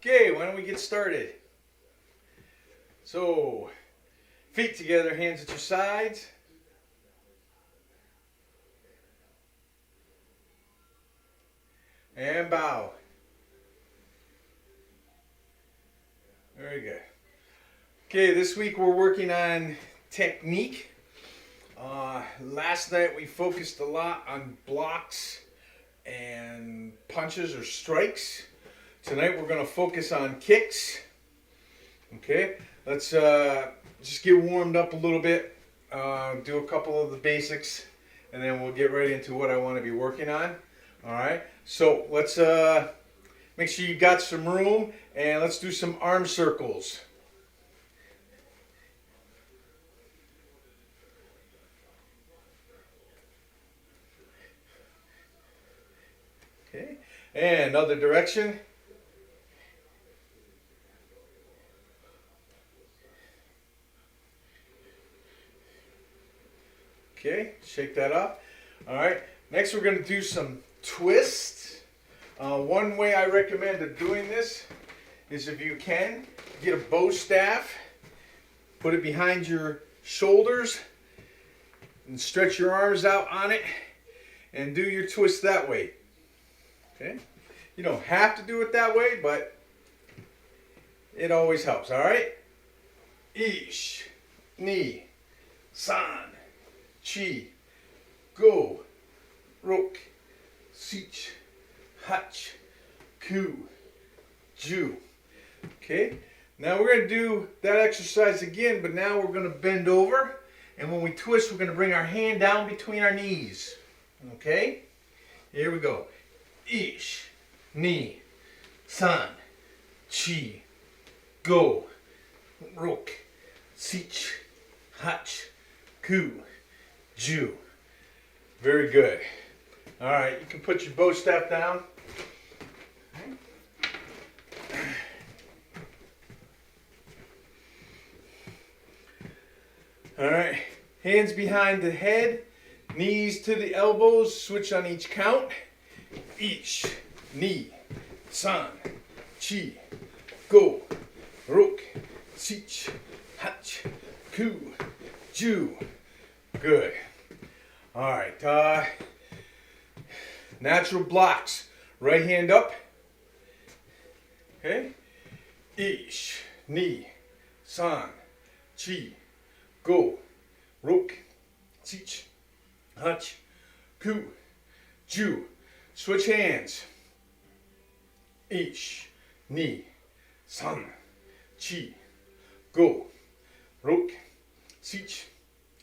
Okay, why don't we get started? So, feet together, hands at your sides. And bow. Very good. Okay, this week we're working on technique. Last night we focused a lot on blocks and punches or strikes. Tonight we're going to focus on kicks. Okay, let's just get warmed up a little bit, do a couple of the basics, and then we'll get right into what I want to be working on. Alright, so let's make sure you got some room, and let's do some arm circles. Okay, and other direction. Okay, shake that up. Alright, next we're going to do some twists. One way I recommend doing this is, if you can, get a bow staff, put it behind your shoulders, and stretch your arms out on it, and do your twist that way. Okay, you don't have to do it that way, but it always helps. Alright, ish, ni, san, chi, go, rok, sich, hach, ku, ju. Okay, now we're going to do that exercise again, but now we're going to bend over, and when we twist, we're going to bring our hand down between our knees. Okay, here we go. Ish, ni, san, chi, go, rok, sich, hach, ku, ju. Very good. All right, you can put your bow staff down. All right, hands behind the head, knees to the elbows, switch on each count. Ish, ni, san, chi, go, rok, sich, hach, ku, ju. Good. All right, natural blocks. Right hand up. Okay. Ish, ni, san, chi, go, rok, sich, hach, ku, ju. Switch hands. Ish, ni, san, chi, go, rok, sich,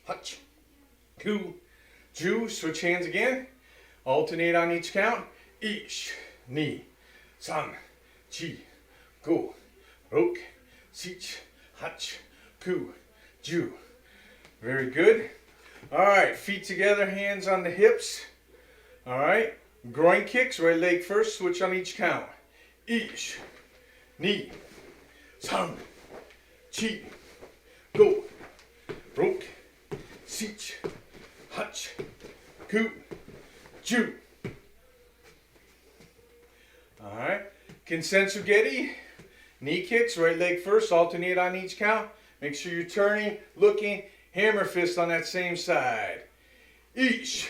hach, ku, ju. Switch hands again. Alternate on each count. Ish, ni, san, chi, go, rok, sich, hach, ku, ju. Very good. All right, feet together, hands on the hips. All right, groin kicks, right leg first, switch on each count. Ish, ni, san, chi, go, rok, sich, hach, ku, ju. All right, Kensensugeti, knee kicks, right leg first, alternate on each count. Make sure you're turning, looking, hammer fist on that same side. Ish,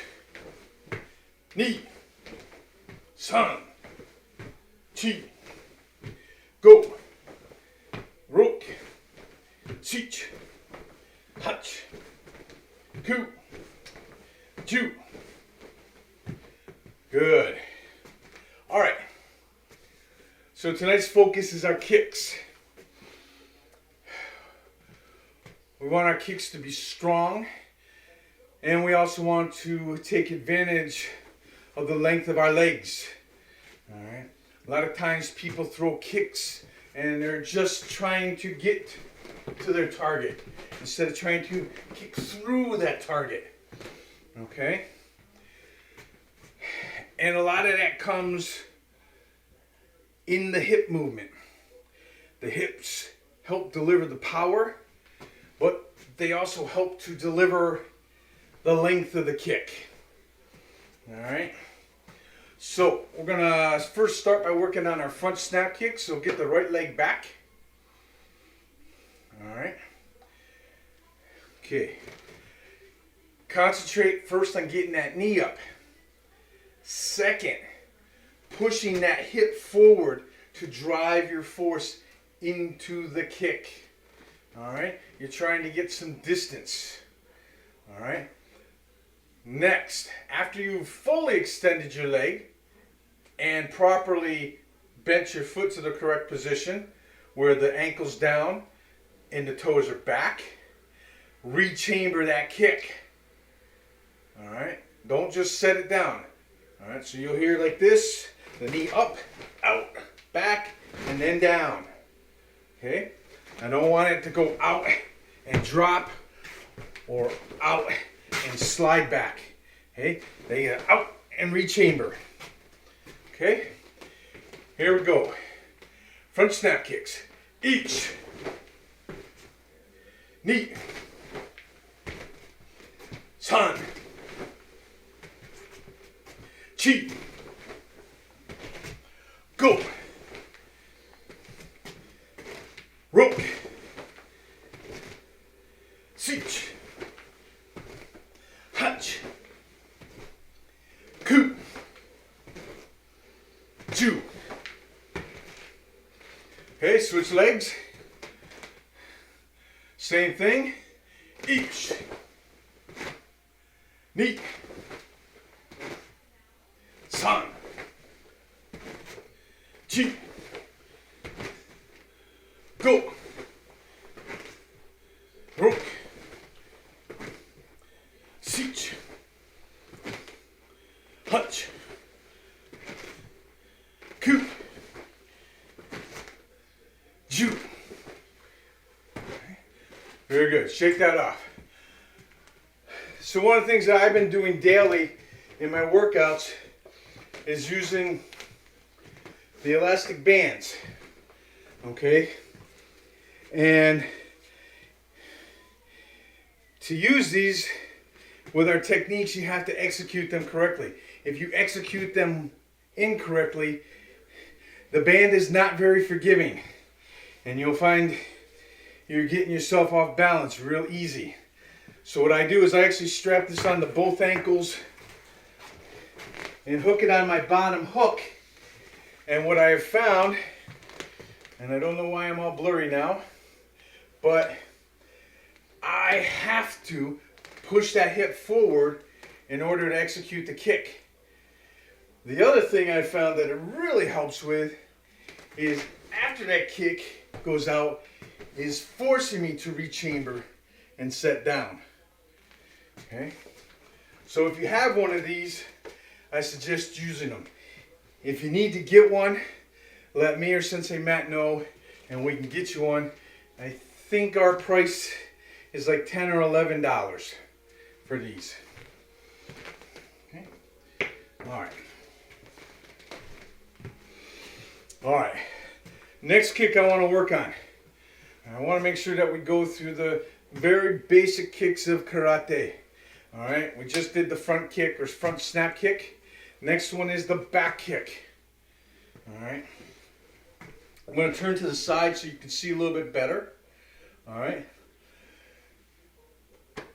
ni, san, chi, go, rok, sich, hach, ku, ju. Good. All right. So tonight's focus is our kicks. We want our kicks to be strong, and we also want to take advantage of the length of our legs. All right. A lot of times people throw kicks and they're just trying to get to their target instead of trying to kick through that target. Okay? And a lot of that comes in the hip movement. The hips help deliver the power, but they also help to deliver the length of the kick. All right? So we're gonna first start by working on our front snap kick. So get the right leg back. All right. Okay. Concentrate first on getting that knee up. Second, pushing that hip forward to drive your force into the kick. All right. You're trying to get some distance. All right. Next, after you've fully extended your leg and properly bent your foot to the correct position where the ankle's down and the toes are back, rechamber that kick. All right, don't just set it down. All right, so you'll hear like this, the knee up, out, back, and then down. Okay, I don't want it to go out and drop or out and slide back. Okay, they get out and rechamber. Okay, here we go. Front snap kicks. Each. Knee. San. Chi. Go. Rope. Sich. Hutch. Coup. Ju. Okay, switch legs. Same thing. Each. Knee. San. Chi. Go. Rook. Sich. Hutch. Coup. Ju. Very good. Shake that off. So one of the things that I've been doing daily in my workouts is using the elastic bands. Okay? And to use these with our techniques, you have to execute them correctly. If you execute them incorrectly, the band is not very forgiving. And you'll find you're getting yourself off balance real easy. So what I do is I actually strap this onto both ankles and hook it on my bottom hook. And what I have found, and I don't know why I'm all blurry now, but I have to push that hip forward in order to execute the kick. The other thing I found that it really helps with is after that kick goes out, is forcing me to rechamber and set down. Okay? So if you have one of these, I suggest using them. If you need to get one, let me or Sensei Matt know and we can get you one. I think our price is like $10 or $11 for these. Okay? Alright. Alright. Next kick I want to work on. I want to make sure that we go through the very basic kicks of karate. Alright, we just did the front kick or front snap kick. Next one is the back kick. Alright. I'm going to turn to the side so you can see a little bit better. Alright.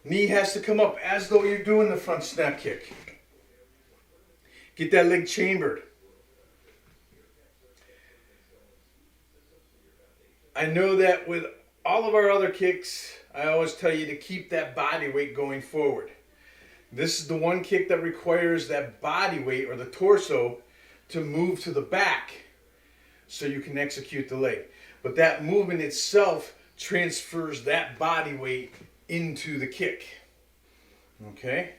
Knee has to come up as though you're doing the front snap kick. Get that leg chambered. I know that with all of our other kicks, I always tell you to keep that body weight going forward. This is the one kick that requires that body weight or the torso to move to the back so you can execute the leg. But that movement itself transfers that body weight into the kick. Okay?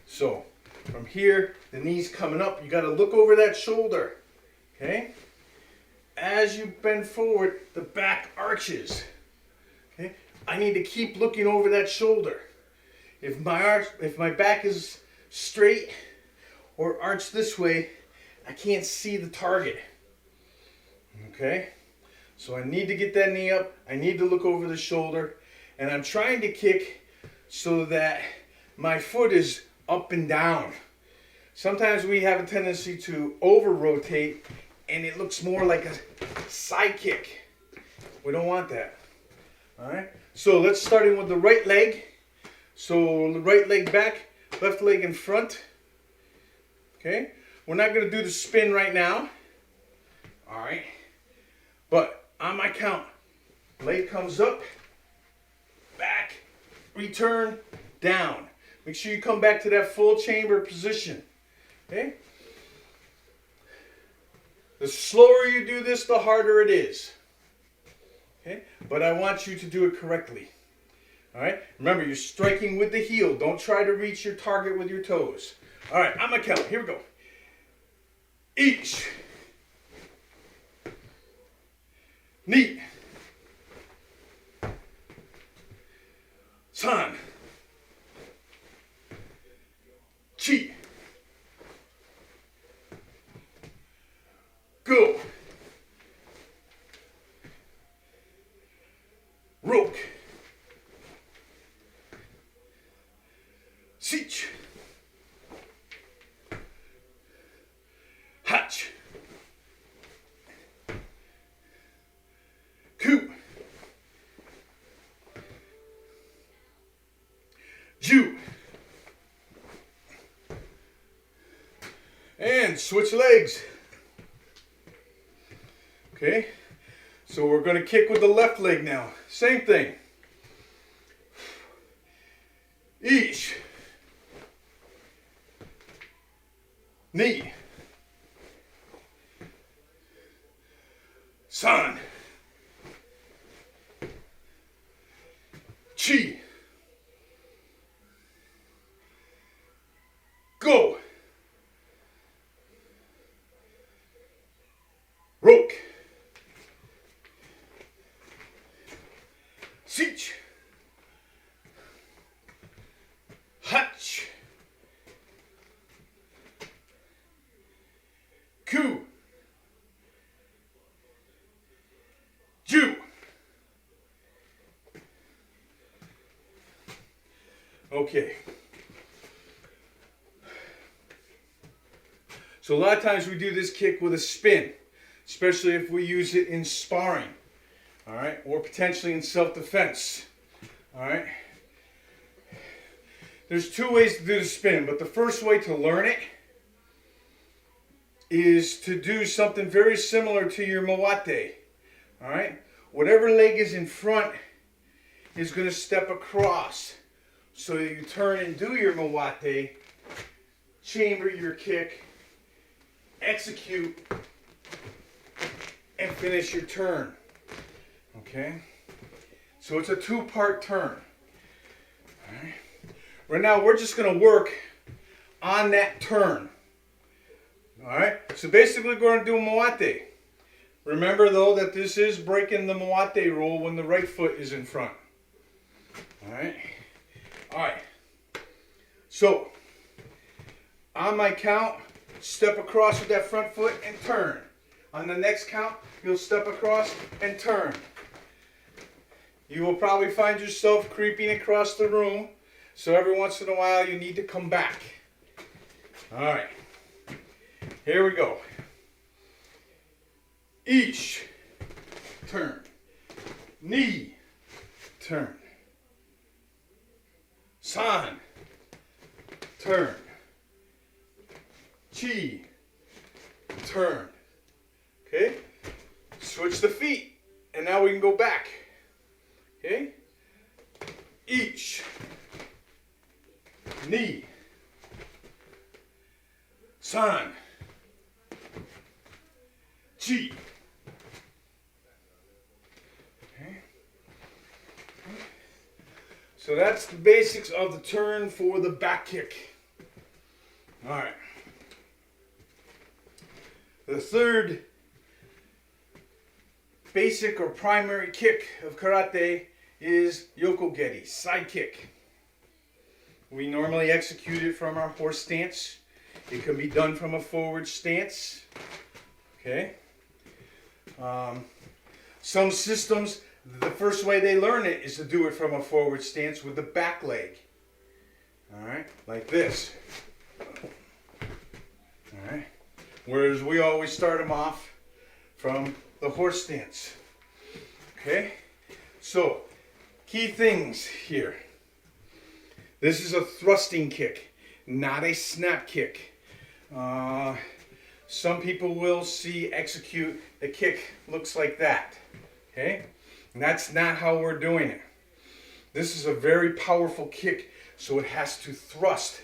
So, from here, the knee's coming up. You got to look over that shoulder. Okay? As you bend forward, the back arches. Okay? I need to keep looking over that shoulder. If my back is straight or arched this way, I can't see the target. Okay? So I need to get that knee up. I need to look over the shoulder. And I'm trying to kick so that my foot is up and down. sometimes we have a tendency to over-rotate and it looks more like a side kick. We don't want that. All right, so let's start in with the right leg. So the right leg back, left leg in front. Okay, we're not going to do the spin right now. All right, but on my count, leg comes up, back, return, down. Make sure you come back to that full chamber position. Okay? The slower you do this, the harder it is. Okay? But I want you to do it correctly. All right? Remember, you're striking with the heel. Don't try to reach your target with your toes. All right, on my count. Here we go. Each. Knee. San. Chi. Go. Roke. Sich. Hatch. Ku. Ju. And switch legs. Okay, so we're going to kick with the left leg now. Same thing. Each. Knee. San. Chi. Go. Roke. Sich. Hatch. Ku. Ju. Okay. So a lot of times we do this kick with a spin, especially if we use it in sparring, all right, or potentially in self-defense, all right. There's two ways to do the spin, but the first way to learn it is to do something very similar to your moate, all right. Whatever leg is in front is going to step across, so you turn and do your moate, chamber your kick, execute, and finish your turn. Okay? So it's a two-part turn. All right? Right now, we're just going to work on that turn. All right? So basically, we're going to do a moate. Remember, though, that this is breaking the moate rule when the right foot is in front. All right? All right. So, on my count, step across with that front foot and turn. On the next count, you'll step across and turn. You will probably find yourself creeping across the room, so every once in a while you need to come back. All right. Here we go. Each. Turn. Knee. Turn. San. Turn. Chi. Turn. Okay? Switch the feet. And now we can go back. Okay? Each. Knee. San. Chi. Okay? So that's the basics of the turn for the back kick. All right. The third basic or primary kick of karate is yokogeri, side kick. We normally execute it from our horse stance. It can be done from a forward stance. Okay. Some systems, the first way they learn it is to do it from a forward stance with the back leg. All right, like this. Whereas we always start them off from the horse stance. Okay? So, key things here. This is a thrusting kick, not a snap kick. Some people will see execute the kick looks like that. Okay? And that's not how we're doing it. This is a very powerful kick, so it has to thrust.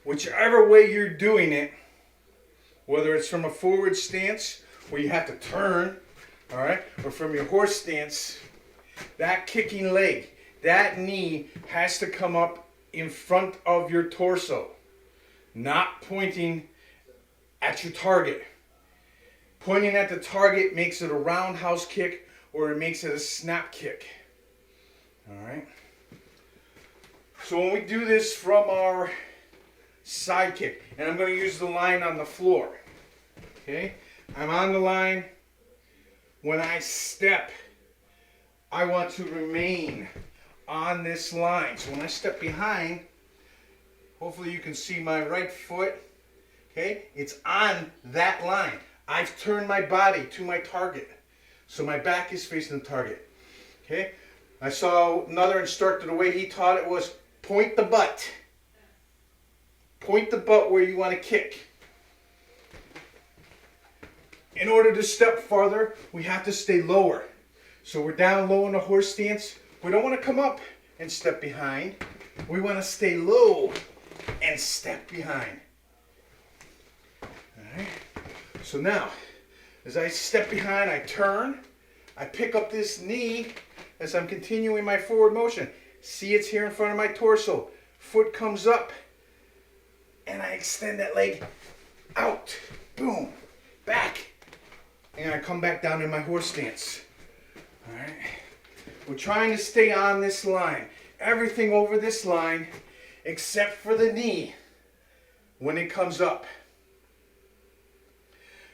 Whichever way you're doing it, whether it's from a forward stance where you have to turn, all right, or from your horse stance, that kicking leg, that knee has to come up in front of your torso, not pointing at your target. Pointing at the target makes it a roundhouse kick or it makes it a snap kick. All right. So when we do this from our side kick, and I'm going to use the line on the floor. Okay, I'm on the line. When I step, I want to remain on this line. So when I step behind, hopefully you can see my right foot. Okay, it's on that line. I've turned my body to my target, so my back is facing the target. Okay, I saw another instructor, the way he taught it was point the butt. Point the butt where you want to kick. In order to step farther, we have to stay lower. So we're down low in the horse stance. We don't want to come up and step behind. We want to stay low and step behind. All right. So now, as I step behind, I turn. I pick up this knee as I'm continuing my forward motion. See, it's here in front of my torso. Foot comes up. And I extend that leg out. Boom. Back. And I come back down in my horse stance. All right. We're trying to stay on this line. Everything over this line except for the knee when it comes up.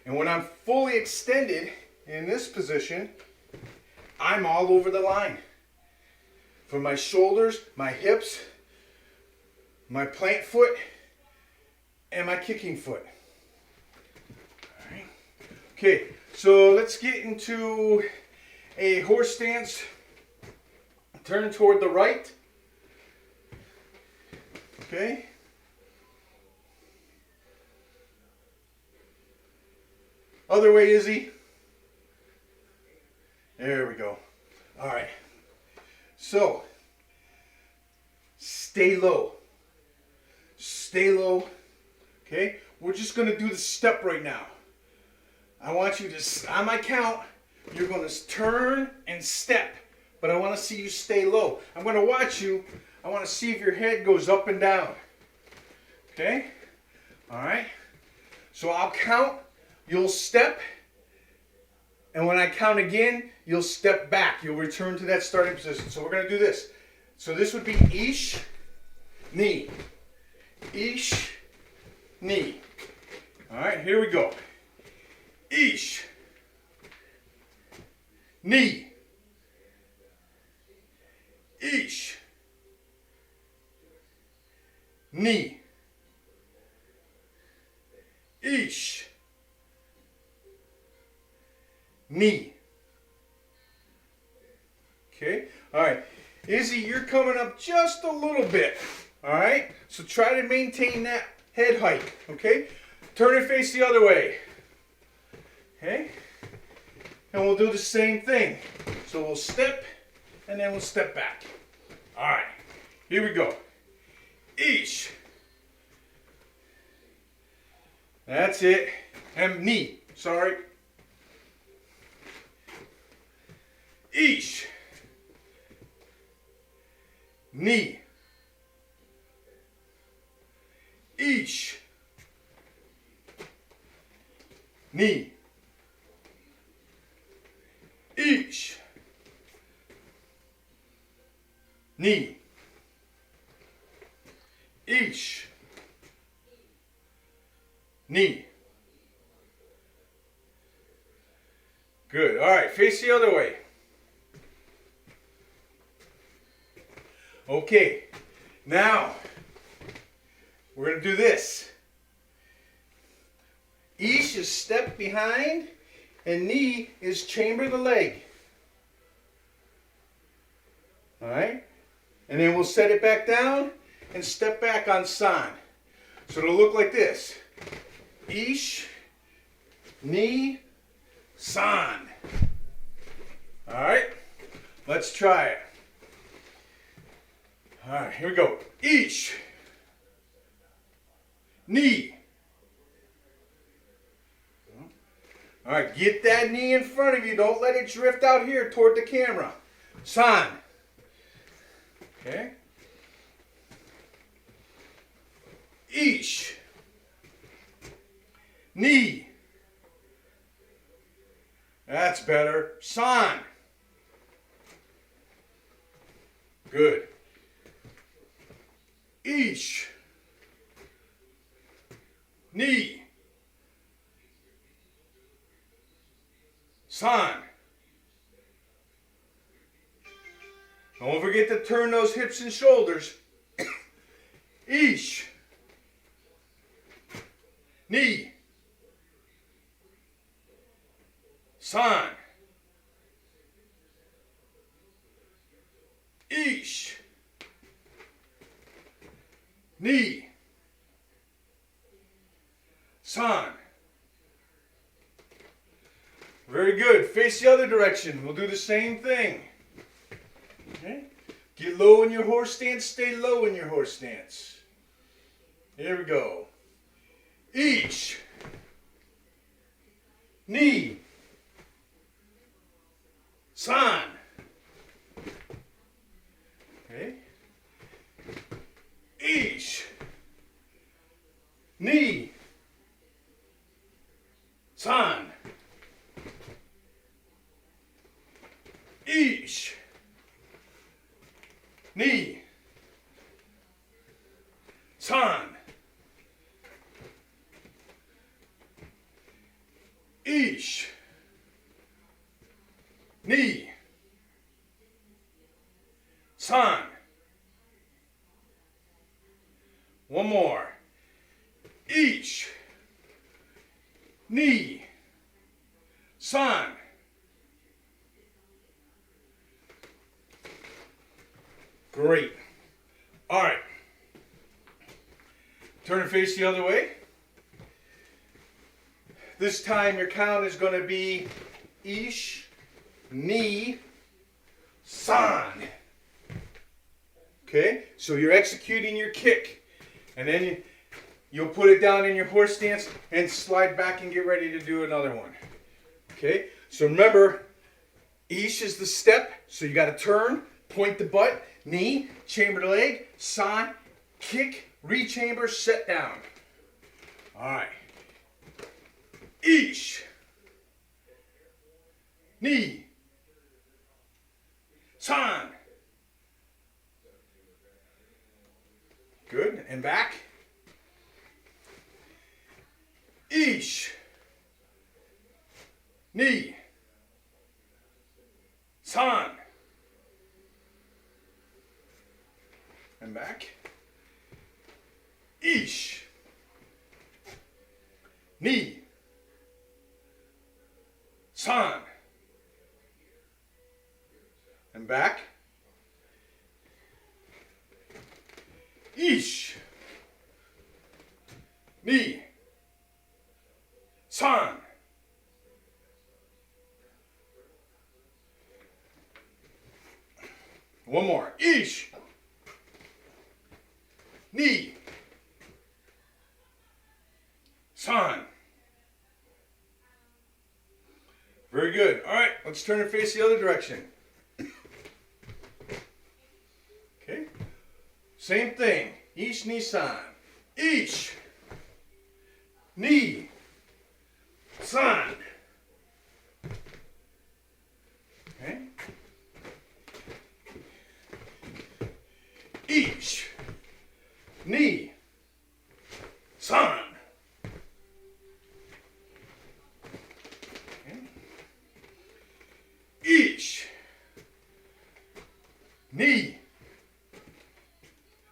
And when I'm fully extended in this position, I'm all over the line. From my shoulders, my hips, my plant foot, and my kicking foot. All right. Okay, so let's get into a horse stance. Turn toward the right. Okay. Other way, Izzy. There we go. All right. So, stay low. Stay low. Okay? We're just going to do the step right now. I want you to, on my count, you're going to turn and step. But I want to see you stay low. I'm going to watch you. I want to see if your head goes up and down. Okay? All right? So I'll count. You'll step. And when I count again, you'll step back. You'll return to that starting position. So we're going to do this. So this would be ish, knee. Ish, knee. All right, here we go. Ish, knee. Ish, knee. Ish, knee. Okay, all right. Izzy, you're coming up just a little bit. All right, so try to maintain that head height. Okay, turn and face the other way. Okay, and we'll do the same thing. So we'll step and then we'll step back. All right, here we go. Ish. That's it. And knee. Sorry. Ish. Knee. Ish. Knee. Ish. Knee. Ish. Knee. Good. All right, face the other way. Okay, now we're going to do this. Ish is step behind, and ni is chamber the leg. All right? And then we'll set it back down and step back on san. So it'll look like this. Ish, ni, san. All right? Let's try it. All right, here we go. Ish, ni. All right, get that knee in front of you. Don't let it drift out here toward the camera. San. Okay? Ish. Ni. That's better. San. Good. Ish. Ni. San. Don't forget to turn those hips and shoulders. Ish. Ni. San. Ish. Ni. San. Very good. Face the other direction. We'll do the same thing. Okay? Get low in your horse stance. Stay low in your horse stance. Here we go. Ish. Ni. San. Okay? Ish. Ni. San. Ish. Ni. San. Ish. Ni. San. One more. Ish. Ni. San. Great. All right. Turn and face the other way. This time your count is going to be ish, ni, san. Okay? So you're executing your kick. And then you'll put it down in your horse stance and slide back and get ready to do another one. Okay? So remember, ish is the step. So you got to turn, point the butt, knee, chamber the leg, san, kick, rechamber, set down. All right. Ish. Ni. San. Good. And back. Ish. Ni. San. And back. Ish. Ni. San. And back. Ish. Ni. San. One more. Ish. Ni. San. Very good. All right, let's turn and face the other direction. Okay. Same thing. Ish, ni, san. Ish. Ni. San. Okay. Ish. Ni. San. Ish. Ni.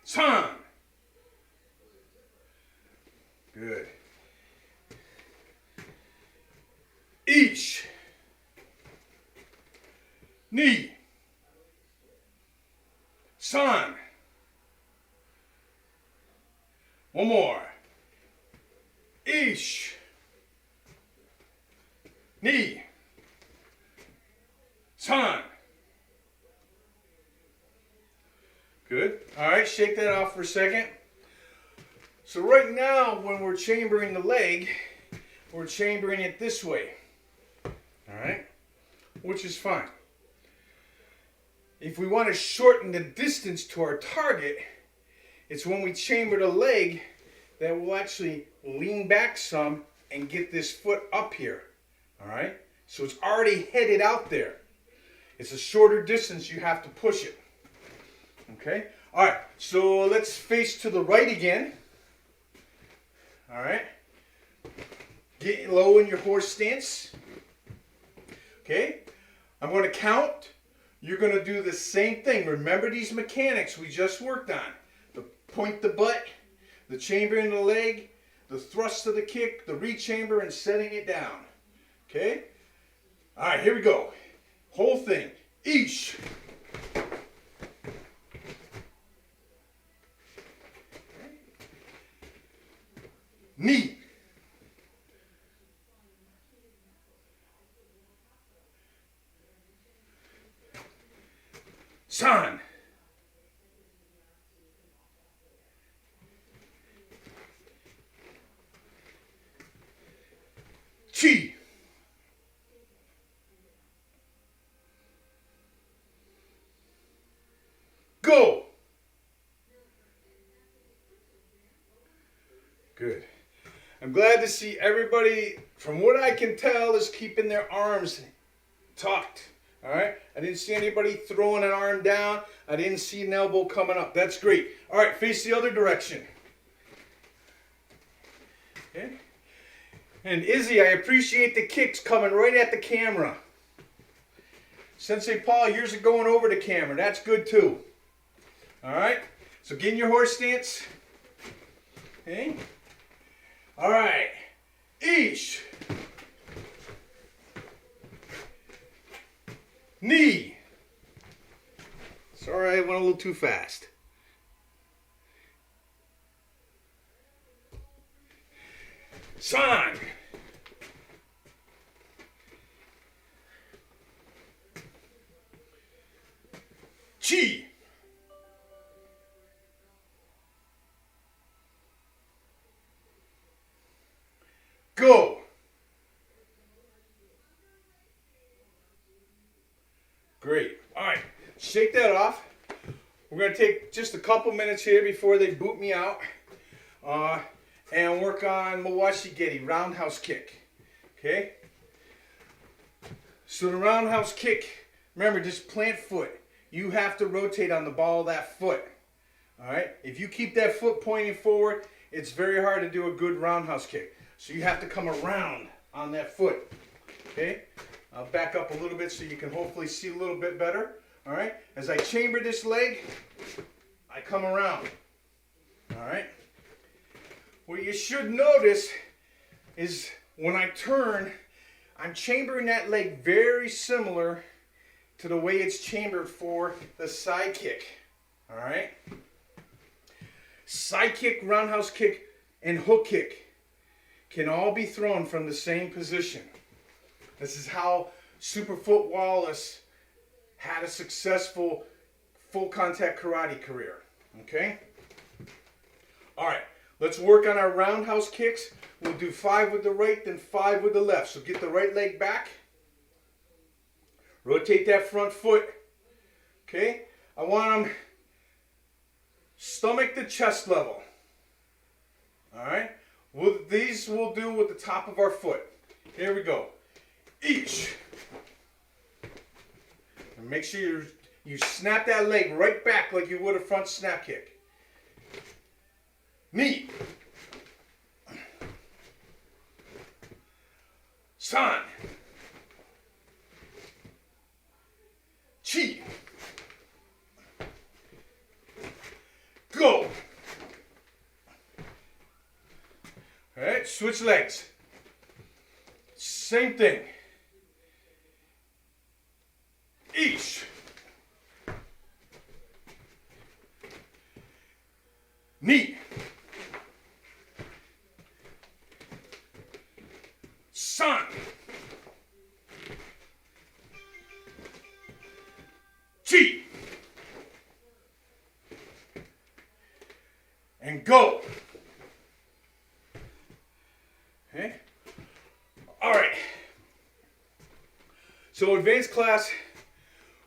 San. Good. Ish. Ni. San. One more. Ish. Ni. San. Good. All right, shake that off for a second. So right now, when we're chambering the leg, we're chambering it this way. All right, which is fine. If we want to shorten the distance to our target, it's when we chamber the leg that we'll actually lean back some and get this foot up here. All right, so it's already headed out there. It's a shorter distance, you have to push it. Okay, all right, so let's face to the right again. All right, get low in your horse stance. Okay, I'm going to count. You're going to do the same thing. Remember these mechanics we just worked on. The point the butt, the chambering the leg, the thrust of the kick, the rechamber, and setting it down. Okay? All right, here we go. Whole thing. Ish. Ni. San. Chi. Go. Good. I'm glad to see everybody, from what I can tell, is keeping their arms tucked. All right? I didn't see anybody throwing an arm down. I didn't see an elbow coming up. That's great. All right, face the other direction. Okay? And Izzy, I appreciate the kicks coming right at the camera. Sensei Paul, yours are going over the camera. That's good too. All right? So get in your horse stance. Okay? All right. Ish. Knee. Sorry, I went a little too fast. San. Chi. Go. Great. All right, shake that off. We're going to take just a couple minutes here before they boot me out and work on Mawashi Geri, Roundhouse Kick. Okay? So the Roundhouse Kick, remember, just plant foot. You have to rotate on the ball of that foot. All right? If you keep that foot pointing forward, it's very hard to do a good Roundhouse Kick. So you have to come around on that foot. Okay? I'll back up a little bit so you can hopefully see a little bit better. All right? As I chamber this leg, I come around. All right? What you should notice is when I turn, I'm chambering that leg very similar to the way it's chambered for the side kick. All right? Side kick, roundhouse kick, and hook kick can all be thrown from the same position. This is how Superfoot Wallace had a successful full contact karate career. Okay? All right, let's work on our roundhouse kicks. We'll do 5 with the right, then 5 with the left. So get the right leg back. Rotate that front foot. Okay? I want them stomach to chest level. All right? These we'll do with the top of our foot. Here we go. Each. And make sure you snap that leg right back like you would a front snap kick. Knee. San. Chi. Go. All right, switch legs. Same thing. Each. Knee. Sun. Chi. And go. Okay. All right. So advanced class,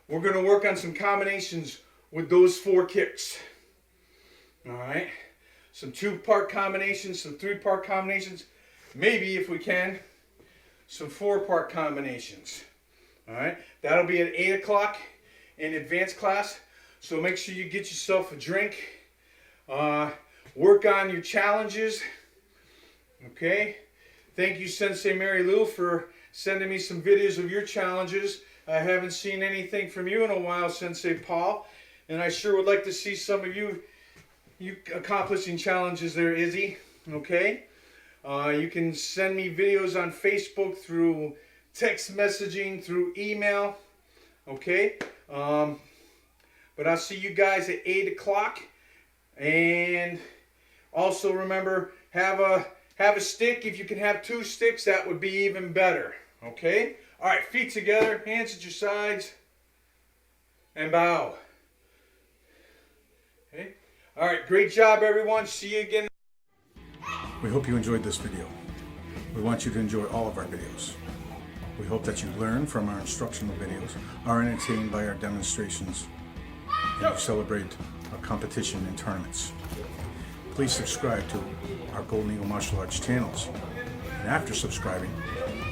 we're going to work on some combinations with those 4 kicks. All right. Some 2-part combinations, some 3-part combinations, maybe if we can, some 4-part combinations. All right. That'll be at 8 o'clock in advanced class. So make sure you get yourself a drink. Work on your challenges. Okay. Thank you, Sensei Mary Lou, for sending me some videos of your challenges. I haven't seen anything from you in a while, Sensei Paul, and I sure would like to see some of you accomplishing challenges there, Izzy. Okay. You can send me videos on Facebook, through text messaging, through email. Okay. But I'll see you guys at 8 o'clock. And also remember, have a stick. If you can have 2 sticks, that would be even better. Okay? All right, feet together, hands at your sides, and bow. Okay? All right, great job, everyone. See you again. We hope you enjoyed this video. We want you to enjoy all of our videos. We hope that you learn from our instructional videos, are entertained by our demonstrations, and you celebrate our competition and tournaments. Please subscribe to our Golden Eagle Martial Arts channels. And after subscribing,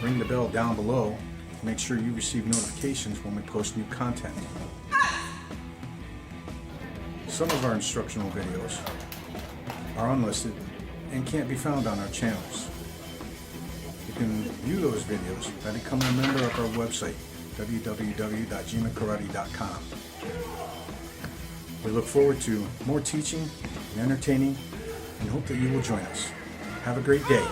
ring the bell down below to make sure you receive notifications when we post new content. Some of our instructional videos are unlisted and can't be found on our channels. You can view those videos by becoming a member of our website, www.jimakarate.com. We look forward to more teaching and entertaining and hope that you will join us. Have a great day.